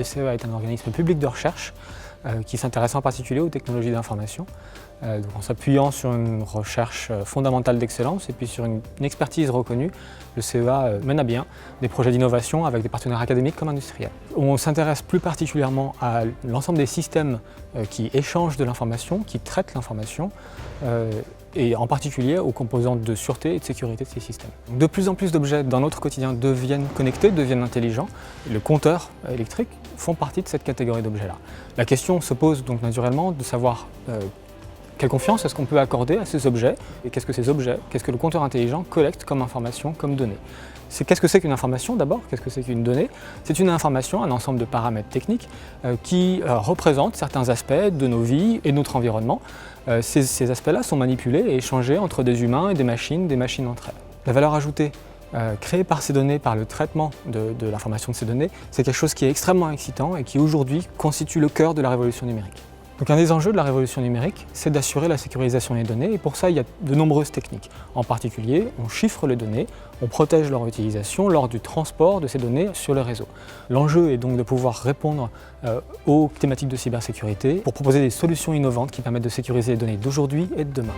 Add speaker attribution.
Speaker 1: CEA est un organisme public de recherche qui s'intéresse en particulier aux technologies d'information, en s'appuyant sur une recherche fondamentale d'excellence et puis sur une expertise reconnue. Le CEA mène à bien des projets d'innovation avec des partenaires académiques comme industriels. On s'intéresse plus particulièrement à l'ensemble des systèmes qui échangent de l'information, qui traitent l'information, et en particulier aux composantes de sûreté et de sécurité de ces systèmes. De plus en plus d'objets dans notre quotidien deviennent connectés, deviennent intelligents. Les compteurs électriques font partie de cette catégorie d'objets-là. La question se pose donc naturellement de savoir quelle confiance est-ce qu'on peut accorder à ces objets et qu'est-ce que ces objets, qu'est-ce que le compteur intelligent collecte comme information, comme données. Qu'est-ce que c'est qu'une information d'abord? Qu'est-ce que c'est qu'une donnée? C'est une information, un ensemble de paramètres techniques qui représentent certains aspects de nos vies et de notre environnement. Ces aspects-là sont manipulés et échangés entre des humains et des machines entre elles. La valeur ajoutée créée par ces données, par le traitement de l'information de ces données, c'est quelque chose qui est extrêmement excitant et qui aujourd'hui constitue le cœur de la révolution numérique. Donc un des enjeux de la révolution numérique, c'est d'assurer la sécurisation des données et pour ça il y a de nombreuses techniques. En particulier, on chiffre les données, on protège leur utilisation lors du transport de ces données sur le réseau. L'enjeu est donc de pouvoir répondre aux thématiques de cybersécurité pour proposer des solutions innovantes qui permettent de sécuriser les données d'aujourd'hui et de demain.